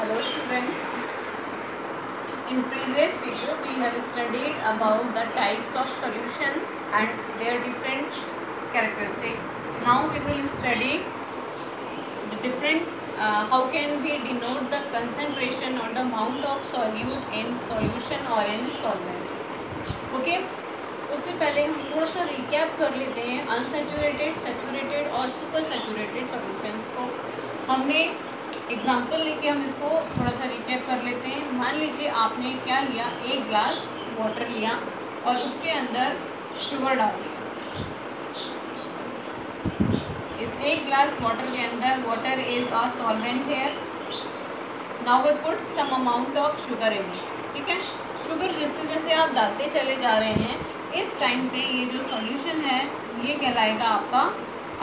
Hello students. In previous video we have studied about the types of solution and their different characteristics. Now we will study the different how can we denote the concentration or the amount of solute in solution or in solvent. Okay. उससे पहले हम थोड़ा सा recap कर लेते हैं unsaturated, saturated और super saturated solutions को। हमने एग्जांपल लेके हम इसको थोड़ा सा रिकैप कर लेते हैं। मान लीजिए आपने क्या लिया, एक ग्लास वाटर लिया और उसके अंदर शुगर डाल दिया। इस एक ग्लास वाटर के अंदर water is a solvent here. Now we put some amount of sugar in it. ठीक है, शुगर जैसे जैसे आप डालते चले जा रहे हैं इस टाइम पे ये जो सॉल्यूशन है ये कहलाएगा आपका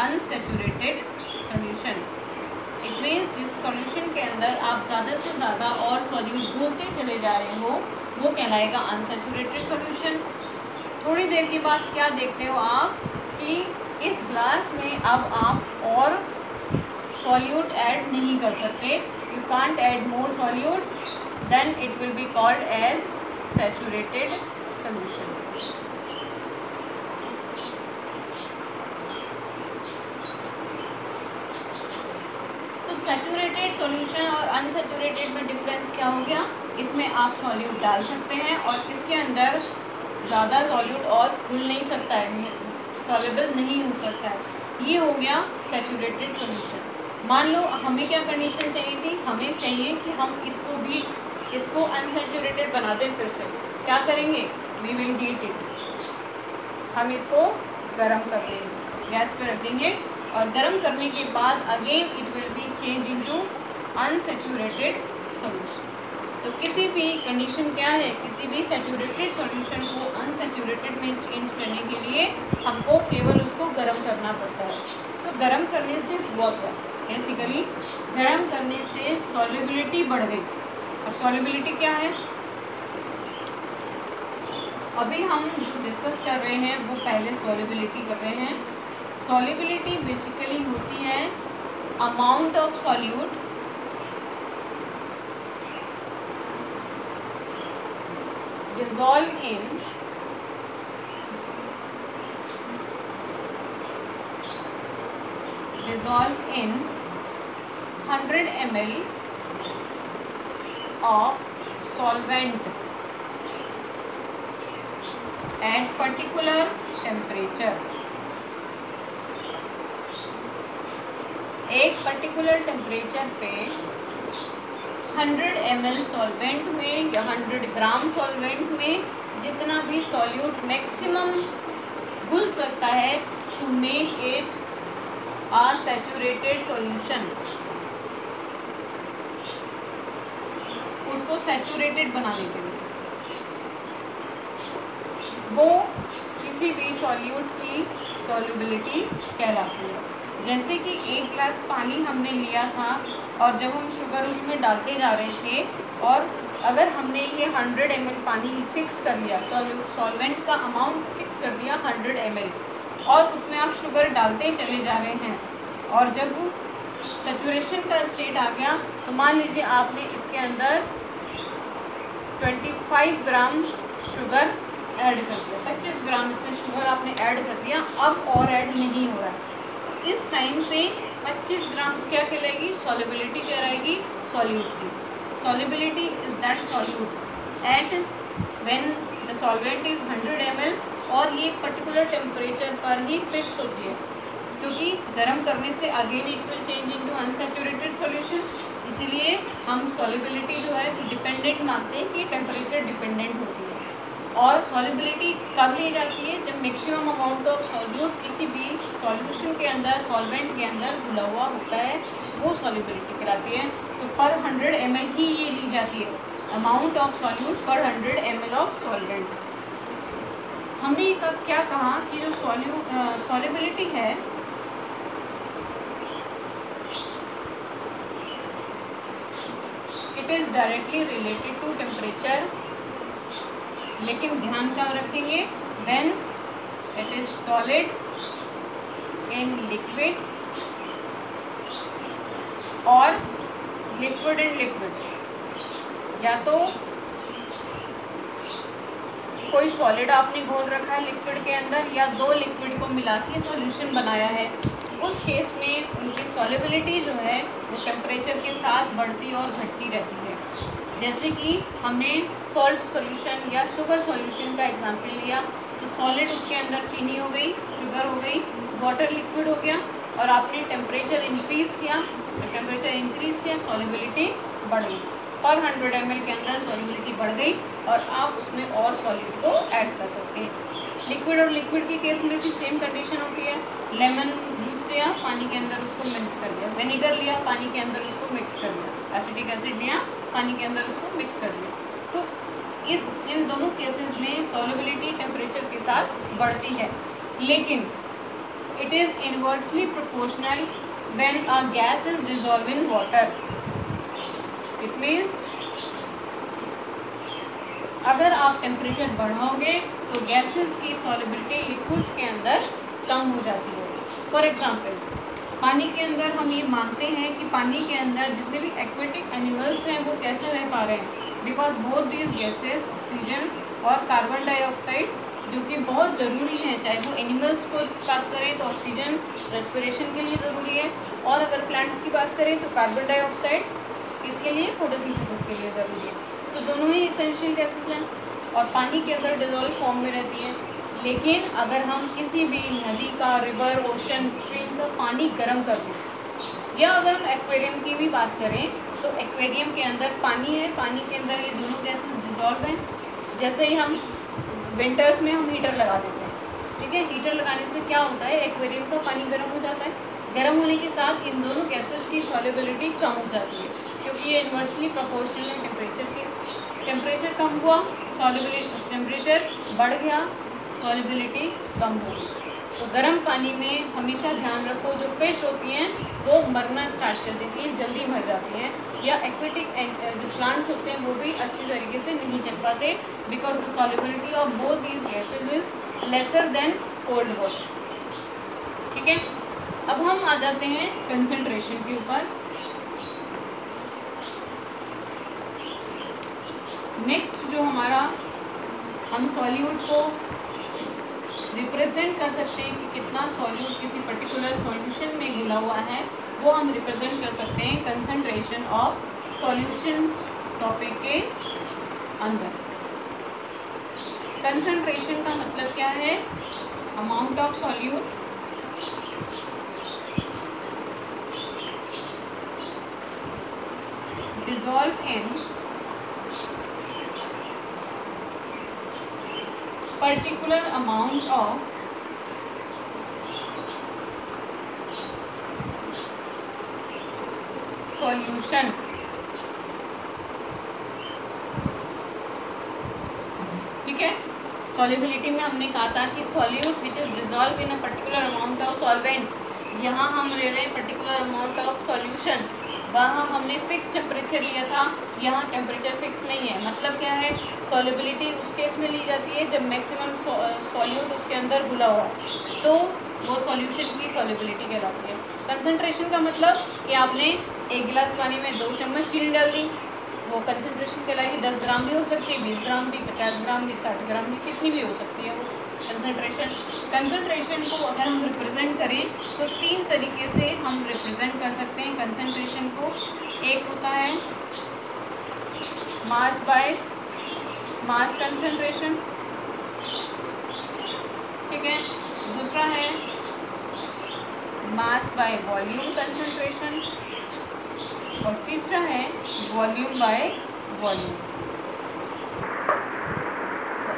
अनसैचुरेटेड सॉल्यूशन। इट मीन्स जिस सॉल्यूशन के अंदर आप ज़्यादा से ज़्यादा और सॉल्यूट घोलते चले जा रहे हो वो कहलाएगा अनसैचुरेटेड सॉल्यूशन। थोड़ी देर के बाद क्या देखते हो आप कि इस ग्लास में अब आप और सॉल्यूट ऐड नहीं कर सकते, you can't add more solute, then it will be called as saturated solution. Saturated solution और अनसैचुरेटेड में डिफरेंस क्या हो गया, इसमें आप सॉल्यूट डाल सकते हैं और इसके अंदर ज़्यादा सॉल्यूट और घुल नहीं सकता है, सॉल्युबल नहीं हो सकता है। ये हो गया सैचुरेटेड सॉल्यूशन। मान लो हमें क्या कंडीशन चाहिए थी, हमें चाहिए कि हम इसको अनसैचुरेटेड बना दें। फिर से क्या करेंगे, वी विल हीट इट, हम इसको गर्म कर देंगे, गैस पे रख देंगे और गर्म करने के बाद again it will B change into unsaturated solution. तो किसी भी कंडीशन क्या है, किसी भी सैचुरेटेड सॉल्यूशन को अनसैचुरेटेड में चेंज करने के लिए हमको केवल उसको गर्म करना पड़ता है। तो गर्म करने से हुआ क्या, बेसिकली गर्म करने से सॉल्युबिलिटी बढ़ गई। अब सॉल्युबिलिटी क्या है, अभी हम जो डिस्कस कर रहे हैं वो पहले सॉल्युबिलिटी कर रहे हैं। सॉल्युबिलिटी बेसिकली होती है amount of solute dissolved in in 100 ml of solvent at particular temperature। एक पर्टिकुलर टेम्परेचर पे 100 ml सॉल्वेंट में या 100 ग्राम सॉल्वेंट में जितना भी सॉल्यूट मैक्सिमम घुल सकता है to make it a saturated solution, उसको सैचुरेटेड बनाने के लिए वो किसी भी सॉल्यूट की सॉल्युबिलिटी कहलाती है। जैसे कि एक गिलास पानी हमने लिया था और जब हम शुगर उसमें डालते जा रहे थे और अगर हमने ये 100 ml पानी फिक्स कर लिया, सॉल्वेंट का अमाउंट फिक्स कर दिया 100 ml और उसमें आप शुगर डालते चले जा रहे हैं और जब सैचुरेशन का स्टेट आ गया तो मान लीजिए आपने इसके अंदर 25 ग्राम शुगर ऐड कर दिया, 25 ग्राम इसमें शुगर आपने ऐड कर दिया, अब और ऐड नहीं हो रहा है। इस टाइम पे 25 ग्राम क्या कहलाएगी, सॉल्युबिलिटी कहलाएगी सॉल्यूट की। Solubility is that solute at when the solvent is 100 ml और ये पर्टिकुलर टेम्परेचर पर ही फिक्स होती है, क्योंकि गर्म करने से again it will change into unsaturated solution. इसीलिए हम सॉल्युबिलिटी जो है डिपेंडेंट मानते हैं कि टेम्परेचर डिपेंडेंट होती है। और सॉल्युबिलिटी कब ली जाती है, जब मैक्सिमम अमाउंट ऑफ सॉल्यूट किसी भी सॉल्यूशन के अंदर, सॉल्वेंट के अंदर घुला हुआ होता है, वो सॉल्युबिलिटी कहलाती है। तो पर 100 ml ही ये ली जाती है, अमाउंट ऑफ सॉल्यूट पर 100 ml ऑफ सॉल्वेंट। हमने क्या कहा कि जो सॉल्युबिलिटी है it is directly related to temperature, लेकिन ध्यान क्या रखेंगे, when it is solid in liquid और लिक्विड एंड लिक्विड, या तो कोई सॉलिड आपने घोल रखा है लिक्विड के अंदर, या दो लिक्विड को मिला के सॉल्यूशन बनाया है, उस केस में उनकी सॉल्युबिलिटी जो है वो टेम्परेचर के साथ बढ़ती और घटती रहती है। जैसे कि हमने सॉल्ट सॉल्यूशन या शुगर सॉल्यूशन का एग्जांपल लिया, तो सॉलिड उसके अंदर चीनी हो गई, शुगर हो गई, वाटर लिक्विड हो गया, और आपने टेम्परेचर इंक्रीज़ किया, तो टेम्परेचर इंक्रीज़ किया, सॉल्युबिलिटी बढ़ गई, पर 100 ml के अंदर सॉल्युबिलिटी बढ़ गई और आप उसमें और सॉलिड को ऐड कर सकते हैं। लिक्विड और लिक्विड के केस में भी सेम कंडीशन होती है। लेमन जूस लिया, पानी के अंदर उसको मिक्स कर दिया, विनेगर लिया, पानी के अंदर उसको मिक्स कर दिया, एसिटिक एसिड लिया, पानी के अंदर उसको मिक्स कर दिया, तो इन दोनों केसेस में सॉल्युबिलिटी टेम्परेचर के साथ बढ़ती है, लेकिन it is inversely proportional when a gas is dissolve in water. It means अगर आप टेम्परेचर बढ़ाओगे तो गैसेस की सॉल्युबिलिटी लिक्विड्स के अंदर कम हो जाती है। फॉर एग्जांपल, पानी के अंदर हम ये मानते हैं कि पानी के अंदर जितने भी एक्वेटिक एनिमल्स हैं वो कैसे रह पा रहे हैं, because both these gases oxygen और कार्बन डाइऑक्साइड, जो कि बहुत ज़रूरी है, चाहे वो एनिमल्स को बात करें तो ऑक्सीजन रेस्पिरेशन के लिए ज़रूरी है, और अगर प्लांट्स की बात करें तो कार्बन डाइऑक्साइड इसके लिए फोटोसिंथेसिस के लिए ज़रूरी है, तो दोनों ही इसेंशियल गैसेस हैं और पानी के अंदर डिजॉल्व फॉर्म में रहती हैं। लेकिन अगर हम किसी भी नदी का, रिवर, ओशन, स्ट्रीम का पानी गर्म कर दें, या अगर हम एक्वेरियम की भी बात करें तो एक्वेरियम के अंदर पानी है, पानी के अंदर ये दोनों गैसेस डिजॉल्व हैं। जैसे ही हम विंटर्स में हम हीटर लगा देते हैं, ठीक है, हीटर लगाने से क्या होता है, एक्वेरियम का पानी गर्म हो जाता है, गर्म होने के साथ इन दोनों गैसेस की सॉल्युबिलिटी कम हो जाती है, क्योंकि ये इन्वर्सली प्रोपोर्शनल है टेम्परेचर के। टेम्परेचर कम हुआ, सॉल्युबिलिटी, टेम्परेचर बढ़ गया, सॉल्युबिलिटी कम हो गई। तो गर्म पानी में हमेशा ध्यान रखो, जो फिश होती हैं वो मरना स्टार्ट कर देती हैं, जल्दी मर जाती हैं, या एक्वेटिक जो प्लांट्स होते हैं वो भी अच्छी तरीके से नहीं चल पाते, because the solubility of both these gases is lesser than cold water. ठीक है, अब हम आ जाते हैं कंसंट्रेशन के ऊपर। नेक्स्ट जो हमारा, हम सॉल्यूट को रिप्रेजेंट कर सकते हैं कि कितना सॉल्यूट किसी पर्टिकुलर सॉल्यूशन में घुला हुआ है, वो हम रिप्रेजेंट कर सकते हैं कंसंट्रेशन ऑफ सॉल्यूशन टॉपिक के अंदर। कंसंट्रेशन का मतलब क्या है, amount of solute dissolved in particular amount of solution। ठीक है, सॉल्युबिलिटी में हमने कहा था कि solute which is dissolve in a particular amount of solvent, यहाँ हम ले रहे हैं पर्टिकुलर अमाउंट ऑफ सॉल्यूशन, वहाँ हमने फिक्स टेम्परेचर लिया था, यहाँ टेम्परेचर फिक्स नहीं है। मतलब क्या है, सॉल्युबिलिटी उस केस में ली जाती है जब मैक्सिमम सॉल्यूट उसके अंदर घुला हुआ है, तो वो सॉल्यूशन की सॉल्युबिलिटी कहलाती है। कंसंट्रेशन का मतलब कि आपने एक गिलास पानी में 2 चम्मच चीनी डाल दी, वो कंसंट्रेशन कहलाएगी। 10 ग्राम भी हो सकती है, 20 ग्राम भी, 50 ग्राम भी, 60 ग्राम भी, कितनी भी हो सकती है वो कंसंट्रेशन। कंसंट्रेशन को अगर हम रिप्रेजेंट करें तो 3 तरीके से हम रिप्रेजेंट कर सकते हैं कंसंट्रेशन को। एक होता है मास बाय मास कंसंट्रेशन, ठीक है, दूसरा है मास बाय वॉल्यूम कंसंट्रेशन, और तीसरा है volume by volume.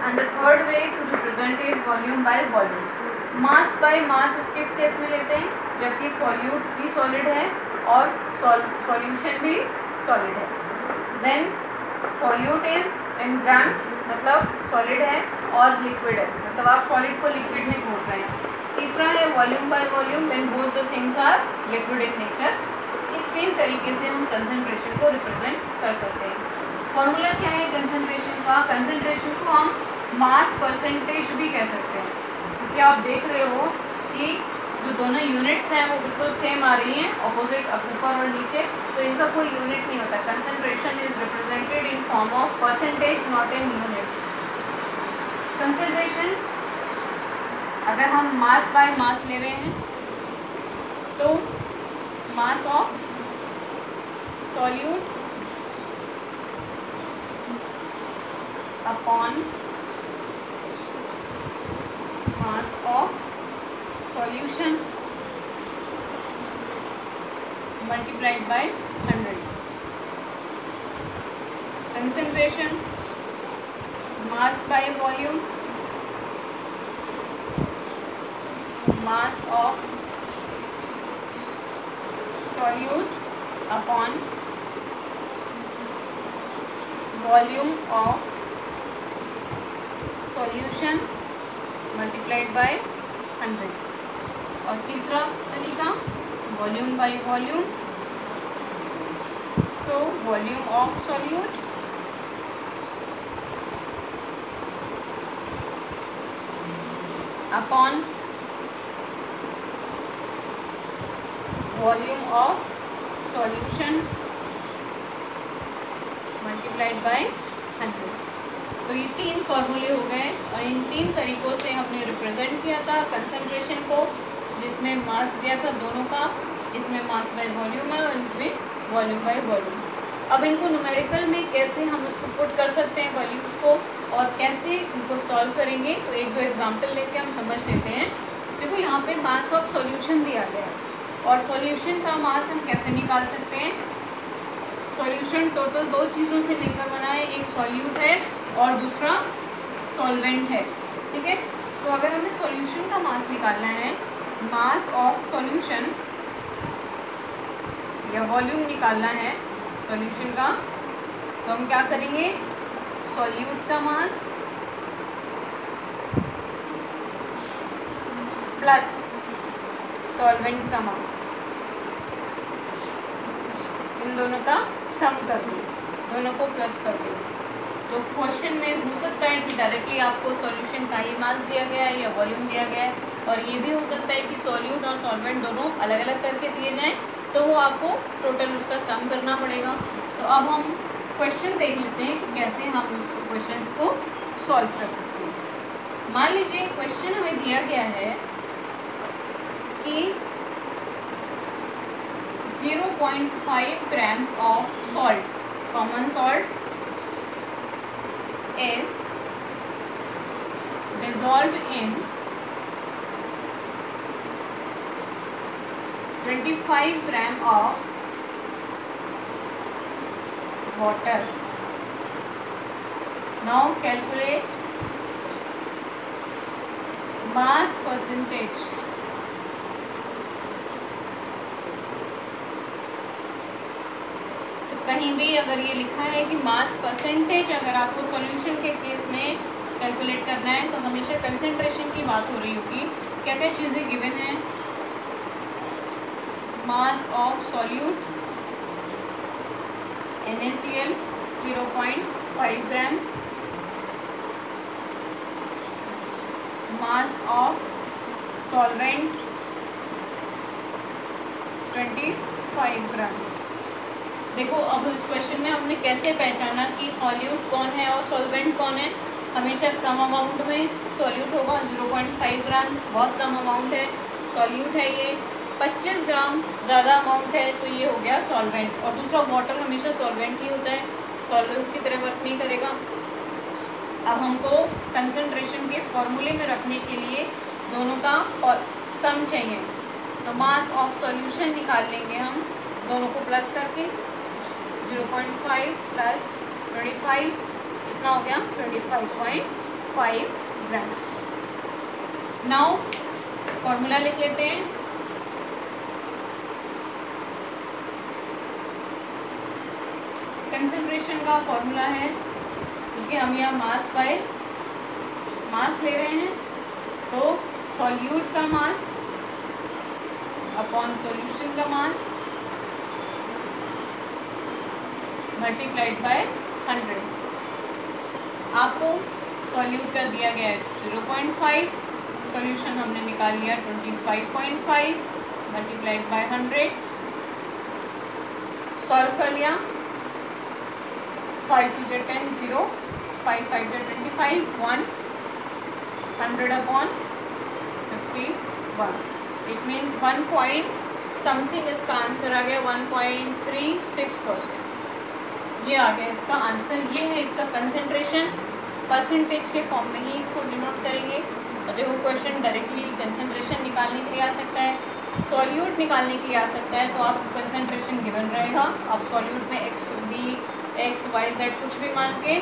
And the third way to represent is volume by volume. Mass by mass उस किस केस में लेते हैं जबकि सॉल्यूट भी सॉलिड है और सॉल्यूशन भी सॉलिड है। Then solute is in grams, मतलब सॉलिड है, और लिक्विड है, मतलब आप सॉलिड को लिक्विड में घोल रहे हैं। तीसरा है volume by volume, when both the things are liquid in nature. इस 3 तरीके से हम कंसंट्रेशन को रिप्रेजेंट कर सकते हैं। फॉर्मूला क्या है कंसंट्रेशन का, कंसंट्रेशन को हम मास परसेंटेज भी कह सकते हैं, क्योंकि आप देख रहे हो कि जो दोनों यूनिट्स हैं वो बिल्कुल सेम आ रही हैं, ऑपोजिट ऊपर और नीचे, तो इनका कोई यूनिट नहीं होता। Concentration is represented in form of percentage, not in units. Concentration, अगर हम मास बाय मास ले रहे हैं तो mass of solute upon mass of solution multiplied by 100। Concentration, mass by volume, mass of solute upon volume of solution multiplied by 100। और तीसरा तरीका volume by volume, so volume of solute upon volume of solution multiplied by 100। तो ये 3 फॉर्मूले हो गए और इन 3 तरीक़ों से हमने रिप्रेजेंट किया था कंसंट्रेशन को, जिसमें मास दिया था दोनों का, इसमें मास बाय वॉल्यूम है और इनमें वॉल्यूम बाय वॉल्यूम। अब इनको न्यूमेरिकल में कैसे हम उसको पुट कर सकते हैं वैल्यूज़ को और कैसे इनको सॉल्व करेंगे, तो एक दो एग्जाम्पल लेके हम समझ लेते हैं। देखो यहाँ पे मास ऑफ सॉल्यूशन दिया गया है और सॉल्यूशन का मास हम कैसे निकाल सकते हैं। सॉल्यूशन टोटल 2 चीज़ों से मिलकर बना है, एक सॉल्यूट है और दूसरा सॉल्वेंट है, ठीक है। तो अगर हमें सॉल्यूशन का मास निकालना है, मास ऑफ सॉल्यूशन या वॉल्यूम निकालना है सॉल्यूशन का, तो हम क्या करेंगे, सॉल्यूट का मास प्लस सॉल्वेंट का मास, इन दोनों का सम कर दें, दोनों को प्लस कर दें। तो क्वेश्चन में हो सकता है कि डायरेक्टली आपको सॉल्यूशन का ही मास दिया गया है या वॉल्यूम दिया गया है, और ये भी हो सकता है कि सॉल्यूट और सॉल्वेंट दोनों अलग अलग करके दिए जाएं, तो वो आपको टोटल उसका सम करना पड़ेगा। तो अब हम क्वेश्चन देख लेते हैं कि कैसे हम उस क्वेश्चन को सॉल्व कर सकते हैं। मान लीजिए क्वेश्चन हमें दिया गया है कि 0.5 grams of salt, common salt, is dissolved in 25 gram of water. Now calculate mass percentage. कहीं भी अगर ये लिखा है कि मास परसेंटेज अगर आपको सॉल्यूशन के केस में कैलकुलेट करना है, तो हमेशा कंसंट्रेशन की बात हो रही होगी। क्या क्या चीज़ें गिवन हैं, mass of solute NaCl 0.5 grams, mass of solvent 25 ग्राम। देखो अब इस क्वेश्चन में हमने कैसे पहचाना कि सॉल्यूट कौन है और सॉल्वेंट कौन है। हमेशा कम अमाउंट में सॉल्यूट होगा, 0.5 ग्राम बहुत कम अमाउंट है, सॉल्यूट है ये। 25 ग्राम ज़्यादा अमाउंट है, तो ये हो गया सॉल्वेंट। और दूसरा वाटर हमेशा सॉल्वेंट ही होता है, सॉल्वेंट की तरह वर्क नहीं करेगा। अब हमको कंसंट्रेशन के फॉर्मूले में रखने के लिए दोनों का सम चाहिए, तो मास ऑफ सॉल्यूशन निकाल लेंगे हम दोनों को प्लस करके। 0.5 प्लस 25 कितना हो गया, 25.5 ग्राम्स। नाउ फॉर्मूला लिख लेते हैं। कंसंट्रेशन का फॉर्मूला है, क्योंकि हम यहाँ मास बाय मास ले रहे हैं, तो सॉल्यूट का मास अपॉन सॉल्यूशन का मास मल्टीप्लाइड बाय 100। आपको सॉल्यूट का दिया गया है 0.5, सॉल्यूशन हमने निकाल लिया 25.5 मल्टीप्लाइड बाय 100, सॉल्व कर लिया। 5 2 10 0, 5 5 25, 1, 100 upon 51, it means 1 point something इसका आंसर आ गया 1.36%। ये आ गया इसका आंसर। ये है इसका कंसंट्रेशन। परसेंटेज के फॉर्म में ही इसको डिनोट करेंगे। और देखो क्वेश्चन डायरेक्टली कंसंट्रेशन निकालने के लिए आ सकता है, सॉल्यूट निकालने के लिए आ सकता है, तो आपको कंसंट्रेशन गिवन रहेगा। आप सॉल्यूट में X B X Y Z कुछ भी मान के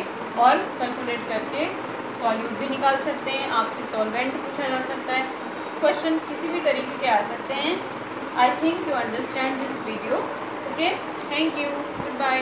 और कैलकुलेट करके सॉल्यूट भी निकाल सकते हैं। आपसे सॉल्वेंट पूछा जा सकता है। क्वेश्चन किसी भी तरीके के आ सकते हैं। I think you understand this video. Okay, thank you, good bye.